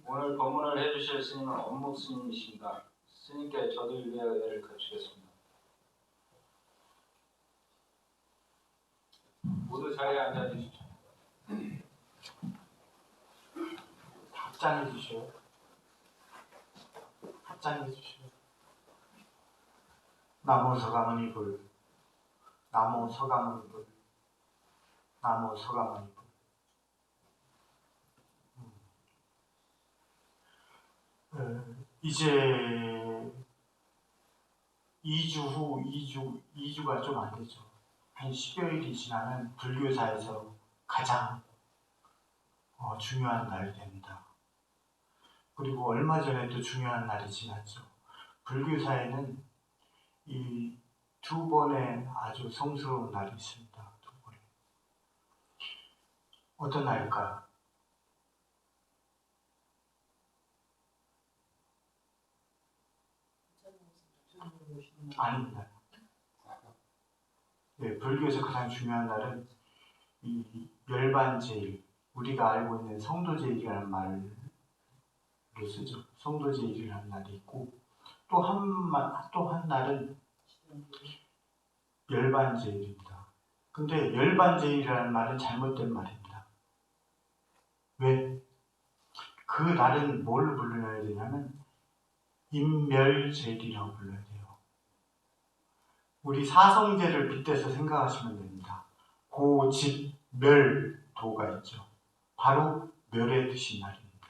오늘 법문을 해주실 스님은 엄묵 스님이십니다. 스님께 저도 위하여를 갖추겠습니다. 모두 자리에 앉아주십시오. 합장해 주시오. 합장해 주시오. 나무 서가모니 불, 나무 서가모니 불, 나무 서가모니 불. 이제 2주 후, 2주가 좀 안 되죠. 한 10여일이 지나면 불교사에서 가장 중요한 날이 됩니다. 그리고 얼마 전에 또 중요한 날이 지났죠. 불교사에는 이 2번의 아주 성스러운 날이 있습니다. 2번에. 어떤 날일까요? 아닙니다. 네, 불교에서 가장 중요한 날은 이 열반제일, 우리가 알고 있는 성도제일이라는 말로 쓰죠. 성도제일이라는 날이 있고 또 한 날은 열반제일입니다. 근데 열반제일이라는 말은 잘못된 말입니다. 왜? 그 날은 뭘 불러야 되냐면 인멸제일이라고 불러야 돼요. 우리 사성제를 빗대서 생각하시면 됩니다. 고, 집, 멸, 도가 있죠. 바로 멸의 드신 날입니다.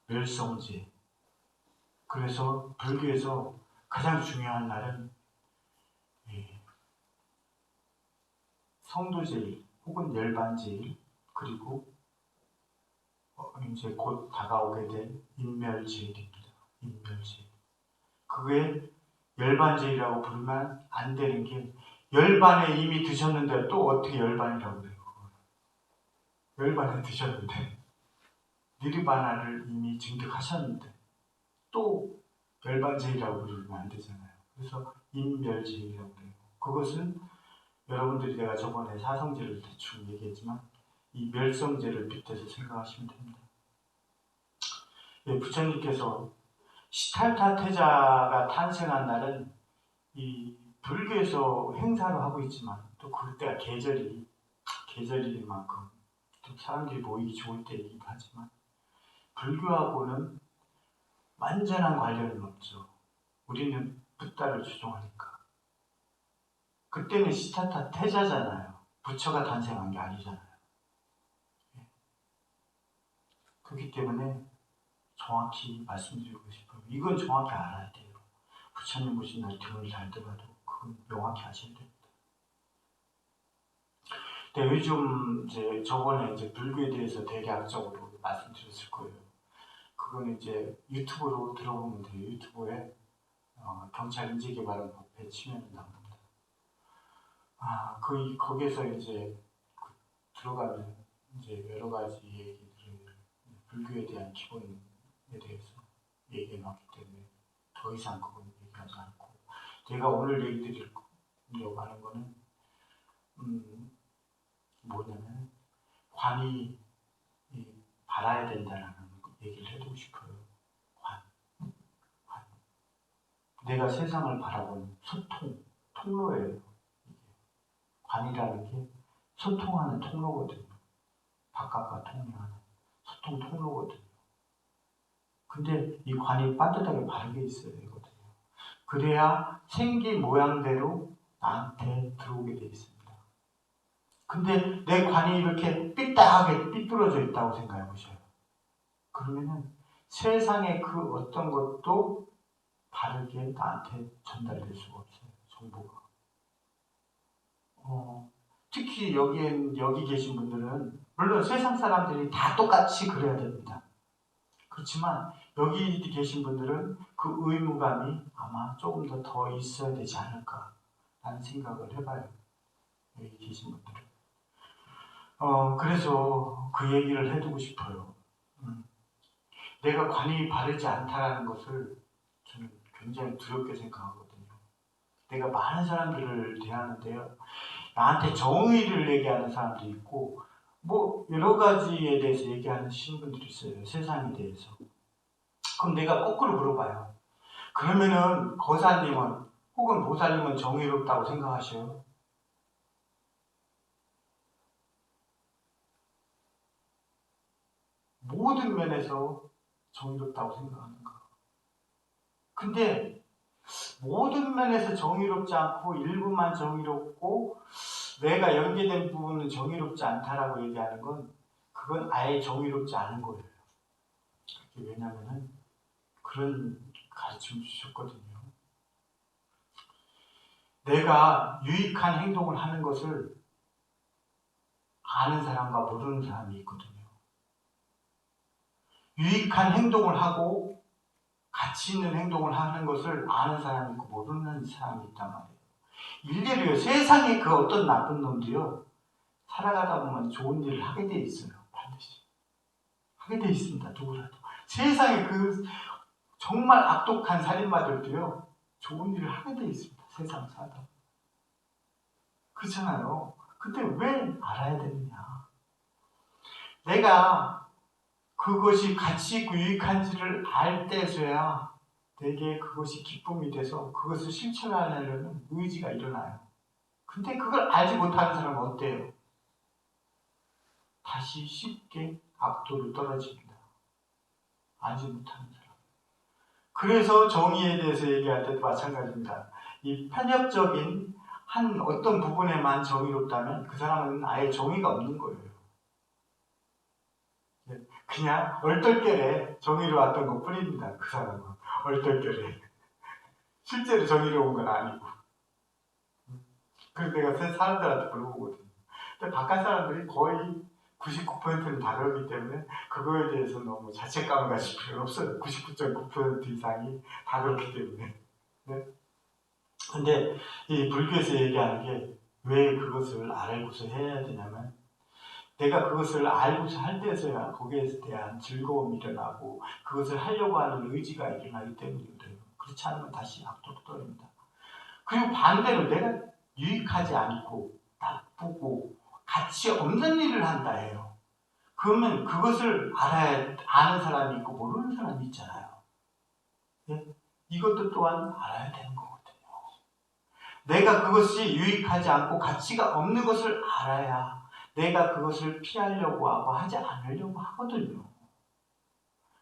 멸성제. 그래서 불교에서 가장 중요한 날은 성도제일 혹은 열반제일, 그리고 이제 곧 다가오게 될 인멸제일입니다. 인멸제일. 그게 열반제일이라고 부르면 안 되는 게, 열반에 이미 드셨는데 또 어떻게 열반이라고 그래요? 열반에 드셨는데, 니르바나를 이미 증득하셨는데 또 열반제일이라고 부르면 안 되잖아요. 그래서 인멸제일이라고 해요. 그것은 여러분들이 내가 저번에 사성제를 대충 얘기했지만 이 멸성제를 빗대서 생각하시면 됩니다. 예, 부처님께서 시탈타 태자가 탄생한 날은 이 불교에서 행사를 하고 있지만 또 그때가 계절인 만큼 또 사람들이 모이기 좋을 때이기도 하지만 불교하고는 완전한 관련은 없죠. 우리는 붓다를 추종하니까. 그때는 시타타 태자잖아요. 부처가 탄생한 게 아니잖아요. 그렇기 때문에 정확히 말씀드리고 싶어요. 이건 정확히 알아야 돼요. 부처님 오신 날 등을 달더라도 그건 명확히 아셔야 됩니다. 근데 요즘 이제 저번에 이제 불교에 대해서 대략적으로 말씀드렸을 거예요. 그건 이제 유튜브로 들어보면 돼요. 유튜브에 경찰 인재개발원법에 치면 나옵니다. 거기에서 이제 들어가면 이제 여러 가지 얘기들을 불교에 대한 기본에 대해서 얘기해 놨기 때문에 더 이상 그건 얘기하지 않고, 제가 오늘 얘기 드리려고 하는 거는 뭐냐면 관이 바라야 된다는 얘기를 해주고 싶어요. 관. 내가 세상을 바라보는 통로예요. 관이라는 게 소통하는 통로거든요. 바깥과 통로하는 소통 통로거든요. 근데 이 관이 반듯하게 바르게 있어야 되거든요. 그래야 생긴 모양대로 나한테 들어오게 돼 있습니다. 근데 내 관이 이렇게 삐딱하게 삐뚤어져 있다고 생각해 보셔요. 그러면은 세상의 그 어떤 것도 바르게 나한테 전달될 수가 없어요. 정보가. 특히 여기 계신 분들은 물론 세상 사람들이 다 똑같이 그래야 됩니다. 그렇지만 여기 계신 분들은 그 의무감이 아마 조금 더 있어야 되지 않을까 라는 생각을 해봐요. 여기 계신 분들은. 그래서 그 얘기를 해두고 싶어요. 내가 관이 바르지 않다라는 것을 저는 굉장히 두렵게 생각하거든요. 내가 많은 사람들을 대하는데요. 나한테 정의를 얘기하는 사람도 있고 뭐 여러 가지에 대해서 얘기하시는 분들이 있어요. 세상에 대해서. 그럼 내가 거꾸로 물어봐요. 그러면은 거사님은 혹은 보살님은 정의롭다고 생각하셔요? 모든 면에서 정의롭다고 생각하는가? 근데 모든 면에서 정의롭지 않고 일부만 정의롭고 내가 연계된 부분은 정의롭지 않다라고 얘기하는 건 그건 아예 정의롭지 않은 거예요. 왜냐하면 그런 가르침을 주셨거든요. 내가 유익한 행동을 하는 것을 아는 사람과 모르는 사람이 있거든요. 유익한 행동을 하고 가치 있는 행동을 하는 것을 아는 사람이 있고 모르는 사람이 있단 말이에요. 일례로요. 세상에 그 어떤 나쁜 놈도요. 살아가다 보면 좋은 일을 하게 돼 있어요. 반드시. 하게 돼 있습니다. 누구라도. 세상에 그 정말 악독한 살인마들도요. 좋은 일을 하게 돼 있습니다. 세상 살다. 그렇잖아요. 근데 왜 알아야 되느냐. 내가 그것이 가치 있고 유익한지를 알 때서야 내게 그것이 기쁨이 돼서 그것을 실천하려는 의지가 일어나요. 근데 그걸 알지 못하는 사람은 어때요? 다시 쉽게 악도로 떨어집니다. 알지 못하는 사람. 그래서 정의에 대해서 얘기할 때도 마찬가지입니다. 이 편협적인 한 어떤 부분에만 정의롭다면 그 사람은 아예 정의가 없는 거예요. 그냥 얼떨결에 정의로웠던 것 뿐입니다. 그 사람은. 얼떨결에. 실제로 정의로운 건 아니고. 그래서 내가 사람들한테 물어보거든요. 근데 바깥 사람들이 거의 99%는 다 그렇기 때문에 그거에 대해서 너무 자책감을 가질 필요는 없어요. 99.9% 이상이 다 그렇기 때문에. 네? 근데 이 불교에서 얘기하는 게 왜 그것을 알고서 해야 되냐면 내가 그것을 알고서 할 때서야 거기에 대한 즐거움이 일어나고 그것을 하려고 하는 의지가 일어나기 때문에 그래요. 그렇지 않으면 다시 악독떨입니다. 그리고 반대로 내가 유익하지 않고 나쁘고 가치 없는 일을 한다 해요. 그러면 그것을 아는 사람이 있고 모르는 사람이 있잖아요. 네? 이것도 또한 알아야 되는 거거든요. 내가 그것이 유익하지 않고 가치가 없는 것을 알아야 내가 그것을 피하려고 하고 하지 않으려고 하거든요.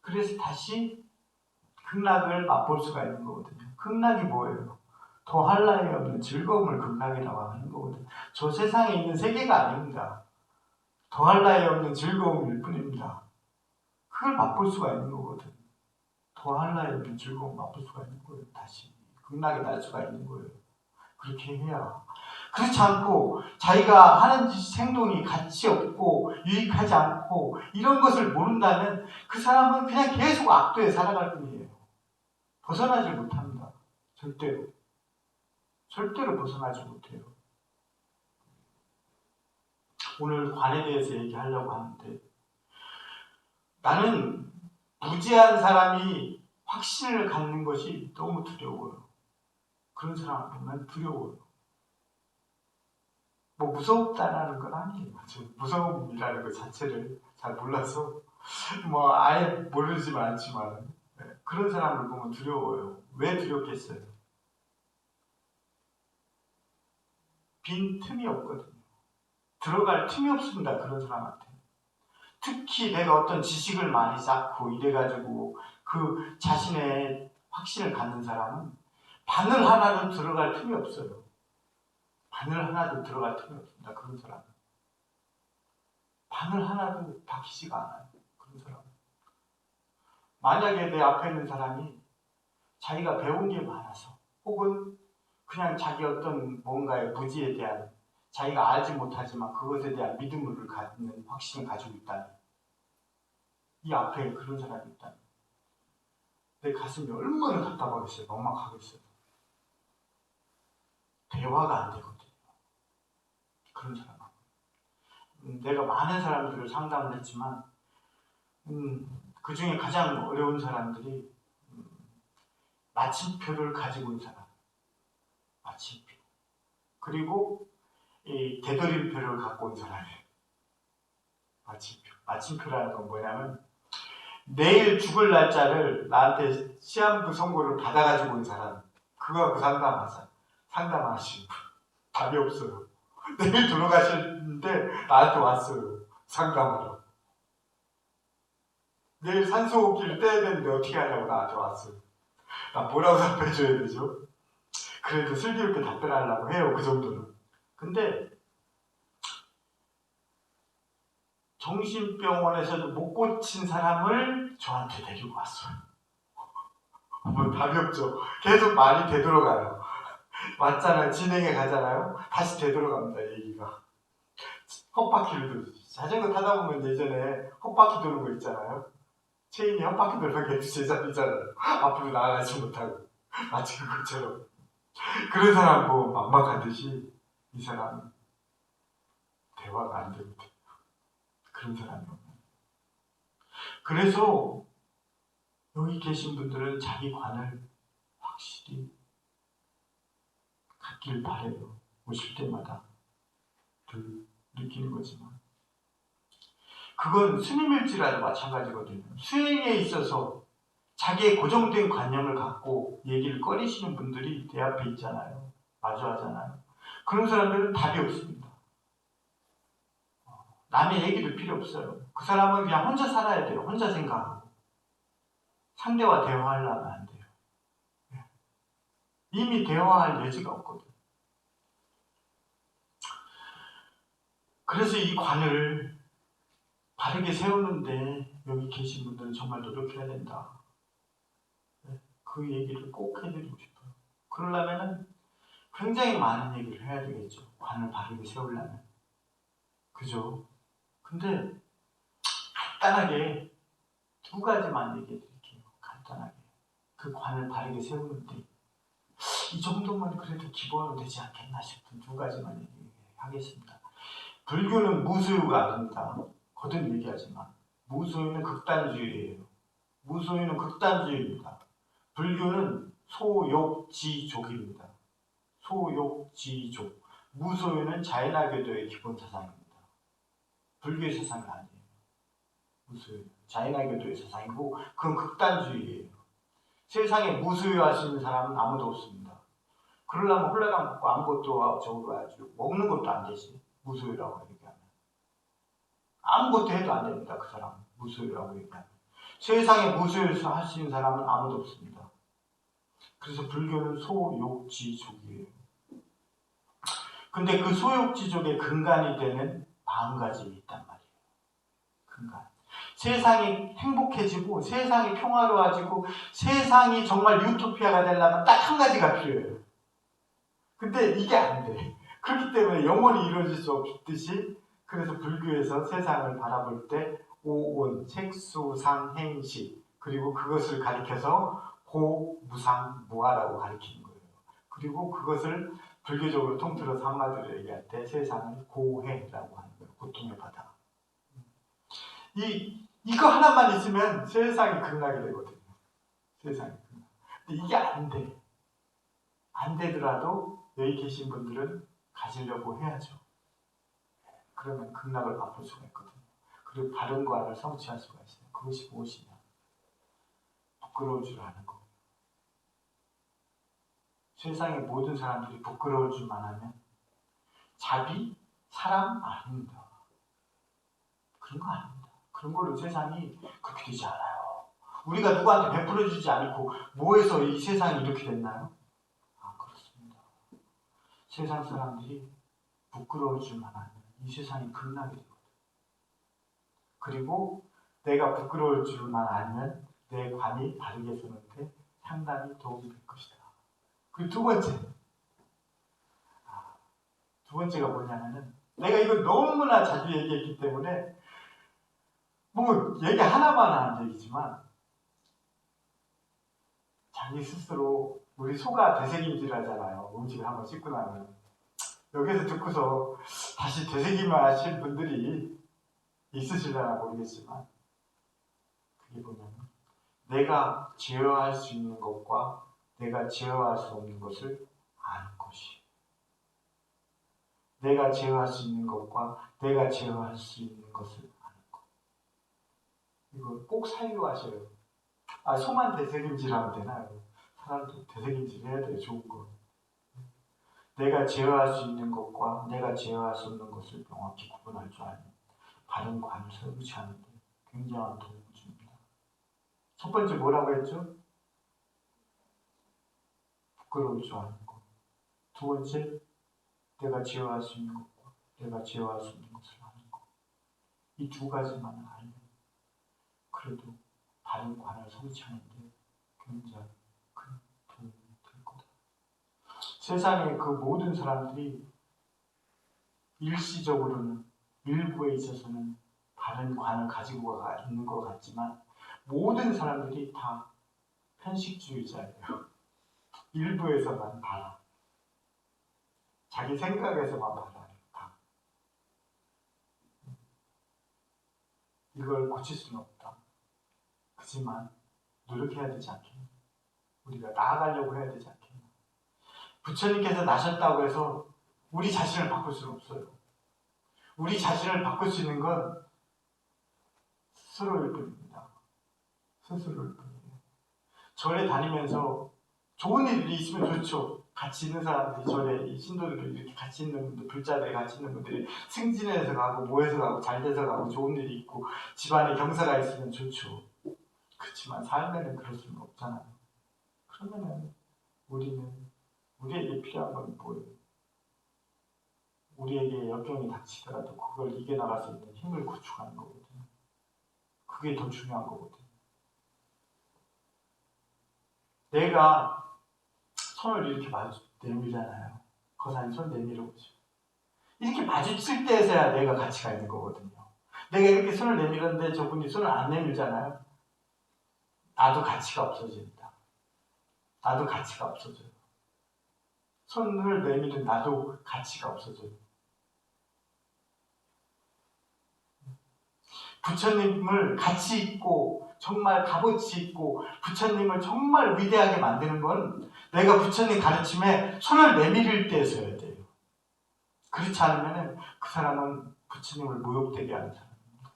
그래서 다시 극락을 맛볼 수가 있는 거거든요. 극락이 뭐예요? 더할 나위 없는 즐거움을 극락이라고 하는 거거든요. 저 세상에 있는 세계가 아닙니다. 더할 나위 없는 즐거움일 뿐입니다. 그걸 맛볼 수가 있는 거거든요. 더할 나위 없는 즐거움 맛볼 수가 있는 거예요. 다시 극락에 날 수가 있는 거예요. 그렇게 해야. 그렇지 않고 자기가 하는 행동이 가치 없고 유익하지 않고 이런 것을 모른다면 그 사람은 그냥 계속 악도에 살아갈 뿐이에요. 벗어나지 못합니다. 절대로. 절대로 벗어나지 못해요. 오늘 관에 대해서 얘기하려고 하는데 나는 무지한 사람이 확신을 갖는 것이 너무 두려워요. 그런 사람 보면 두려워요. 뭐 무섭다라는 건 아니에요. 무서움이라는 것 자체를 잘 몰라서 뭐 아예 모르지는 않지만 그런 사람을 보면 두려워요. 왜 두렵겠어요? 빈 틈이 없거든요. 들어갈 틈이 없습니다. 그런 사람한테. 특히 내가 어떤 지식을 많이 쌓고 이래가지고 그 자신의 확신을 갖는 사람은 바늘 하나도 들어갈 틈이 없어요. 바늘 하나도 들어갈 틈이 없습니다. 그런 사람은. 바늘 하나도 박히지가 않아요. 그런 사람은. 만약에 내 앞에 있는 사람이 자기가 배운 게 많아서 혹은 그냥 자기 어떤 뭔가의 무지에 대한 자기가 알지 못하지만 그것에 대한 믿음을 갖는 확신을 가지고 있다면 이 앞에 그런 사람이 있다면 내 가슴이 얼마나 답답하겠어요. 막막하겠어요. 대화가 안 되거든요. 그런 사람하고. 내가 많은 사람들을 상담을 했지만 그 중에 가장 어려운 사람들이 마침표를 가지고 있는 사람. 마침표. 그리고 이 되돌림표를 갖고 온 사람이에요. 마침표. 마침표라는 건 뭐냐면 내일 죽을 날짜를 나한테 시한부 선고를 받아가지고 온 사람, 그거 그 상담하신 분. 답이 없어요. 내일 돌아가시는데 나한테 왔어요. 상담하러. 내일 산소호흡기를 떼야 되는데 어떻게 하냐고 나한테 왔어요. 나 뭐라고 답해줘야 되죠? 그래도 슬기롭게 답변하려고 해요. 그 정도는. 근데 정신병원에서도 못 고친 사람을 저한테 데리고 왔어요. 뭐 답이 없죠. 계속 말이 되돌아가요. 왔잖아요. 진행해 가잖아요. 다시 되돌아갑니다. 얘기가. 헛바퀴를 돌지. 자전거 타다 보면 예전에 헛바퀴 도는 거 있잖아요. 체인이 헛바퀴 돌면 계속 제자리잖아요. 앞으로 나아가지 못하고. 마치 그것처럼. 그런 사람 보면 막막하듯이 이 사람은 대화가 안 됩니다. 그런 사람이요. 그래서 여기 계신 분들은 자기 관을 확실히 갖길 바래요. 오실 때마다 늘 느끼는 거지만 그건 스님일지라도 마찬가지거든요. 수행에 있어서 자기의 고정된 관념을 갖고 얘기를 꺼리시는 분들이 내 앞에 있잖아요. 마주하잖아요. 그런 사람들은 답이 없습니다. 남의 얘기도 필요 없어요. 그 사람은 그냥 혼자 살아야 돼요. 혼자 생각하고. 상대와 대화하려면 안 돼요. 이미 대화할 여지가 없거든요. 그래서 이 관을 바르게 세우는데 여기 계신 분들은 정말 노력해야 된다. 그 얘기를 꼭 해드리고 싶어요. 그러려면 굉장히 많은 얘기를 해야 되겠죠. 관을 바르게 세우려면. 그죠? 근데 간단하게 두 가지만 얘기해 드릴게요. 간단하게. 그 관을 바르게 세우는데 이 정도면 그래도 기본으로 되지 않겠나 싶은 두 가지만 얘기하겠습니다. 불교는 무소유가 아닙니다. 거듭 얘기하지만 무소유는 극단주의예요. 무소유는 극단주의입니다. 불교는 소욕지족입니다. 소욕지족. 무소유는 자연화교도의 기본 사상입니다. 불교의 사상이 아니에요. 무소유. 자연화교도의 사상이고 그건 극단주의예요. 세상에 무소유하시는 사람은 아무도 없습니다. 그러려면 홀라당 먹고 아무것도 저거 아주 먹는 것도 안 되지. 무소유라고 얘기하면. 아무것도 해도 안 됩니다. 그 사람은. 무소유라고 얘기하면. 세상에 무소유를 하시는 사람은 아무도 없습니다. 그래서 불교는 소욕지족이에요. 근데 그 소욕지족의 근간이 되는 마음가짐이 있단 말이에요. 근간. 세상이 행복해지고 세상이 평화로워지고 세상이 정말 유토피아가 되려면 딱 한 가지가 필요해요. 근데 이게 안 돼. 그렇기 때문에 영원히 이루어질 수 없듯이 그래서 불교에서 세상을 바라볼 때 오온, 색수상행식 그리고 그것을 가리켜서 고, 무상, 무아라고 가리키는 거예요. 그리고 그것을 불교적으로 통틀어서 한마디로 얘기할 때 세상을 고해라고 하는 거예요. 고통의 바다. 이거 하나만 있으면 세상이 극락이 되거든요. 세상이 극락. 근데 이게 안 돼. 안 되더라도 여기 계신 분들은 가지려고 해야죠. 그러면 극락을 맛볼 수가 있거든요. 그리고 바른 과를 성취할 수가 있어요. 그것이 무엇이냐? 부끄러울 줄 아는 거. 세상의 모든 사람들이 부끄러울 줄만 아면 자기 사람 아닙니다. 그런 거 아닙니다. 그런 걸로 세상이 그렇게 되지 않아요. 우리가 누구한테 베풀어주지 않고 뭐해서 이 세상이 이렇게 됐나요? 아, 그렇습니다. 세상 사람들이 부끄러울 줄만 알면 이 세상이 극락이 되거든요. 그리고 내가 부끄러울 줄만 알면 내 관이 바르게 서는데 상당히 도움이 될 것이다. 그리고 두 번째가 뭐냐면은 내가 이걸 너무나 자주 얘기했기 때문에 뭐 얘기 하나만 하는 얘기지만 자기 스스로 우리 소가 되새김질하잖아요. 음식을 한번 씻고 나면 여기서 듣고서 다시 되새김을 하신 분들이 있으시려나 모르겠지만 그게 뭐냐면 내가 제어할 수 있는 것과 내가 제어할 수 없는 것을 아는 것이 내가 제어할 수 있는 것과 내가 제어할 수 있는 것을 아는 이거 꼭 살려하셔요. 소만 되새김질하면 되나요? 사람도 되새김질 해야 돼요. 좋은 거. 내가 제어할 수 있는 것과 내가 제어할 수 없는 것을 명확히 구분할 줄 알면 바른 관을 설치하는 데 굉장한 도움을 줍니다. 첫 번째 뭐라고 했죠? 부끄러울 줄 아는 것. 두 번째, 내가 제어할 수 있는 것과 내가 제어할 수 없는 것을 아는 것. 이 두 가지만 알면 그래도 바른 관을 성취하는 데 굉장히 큰 도움이 될 거다. 세상의 그 모든 사람들이 일시적으로는 일부에 있어서는 바른 관을 가지고 있는 것 같지만 모든 사람들이 다 편식주의자예요. 일부에서만 봐라. 자기 생각에서만 봐라. 다. 이걸 고칠 수는 없다. 그렇지만 노력해야 되지 않겠나. 우리가 나아가려고 해야 되지 않겠나. 부처님께서 나셨다고 해서 우리 자신을 바꿀 수는 없어요. 우리 자신을 바꿀 수 있는 건 스스로일 뿐입니다. 스스로일 뿐이에요. 절에 다니면서 좋은 일이 있으면 좋죠. 같이 있는 사람들이 절에 이 신도들이 이렇게 같이 있는 분들, 불자들이 같이 있는 분들이 승진해서 가고 뭐해서 가고 잘 돼서 가고 좋은 일이 있고 집안에 경사가 있으면 좋죠. 그렇지만 삶에는 그럴 수는 없잖아요. 그러면은 우리에게 필요한 건 뭐예요? 우리에게 역경이 닥치더라도 그걸 이겨나갈 수 있는 힘을 구축하는 거거든요. 그게 더 중요한 거거든요. 내가 손을 이렇게 내밀잖아요. 거사님 손 내밀어보죠. 이렇게 마주칠 때에서야 내가 가치가 있는 거거든요. 내가 이렇게 손을 내밀었는데 저분이 손을 안 내밀잖아요. 나도 가치가 없어집니다. 나도 가치가 없어져요. 손을 내밀은 나도 가치가 없어져요. 부처님을 가치 있고 정말 값어치 있고 부처님을 정말 위대하게 만드는 건 내가 부처님 가르침에 손을 내밀을 때에서야 돼요. 그렇지 않으면 그 사람은 부처님을 모욕되게 하는 사람입니다.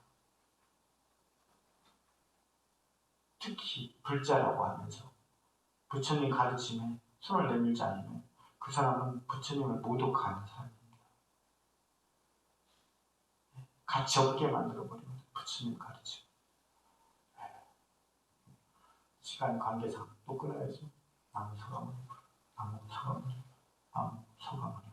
특히 불자라고 하면서 부처님 가르침에 손을 내밀지 않으면 그 사람은 부처님을 모독하는 사람입니다. 가치 없게 만들어버립니다. 부처님 가르침. 시간 관계상 또 끊어야죠. 나무 서가모니, 나무 서가모니, 나무 서가모니.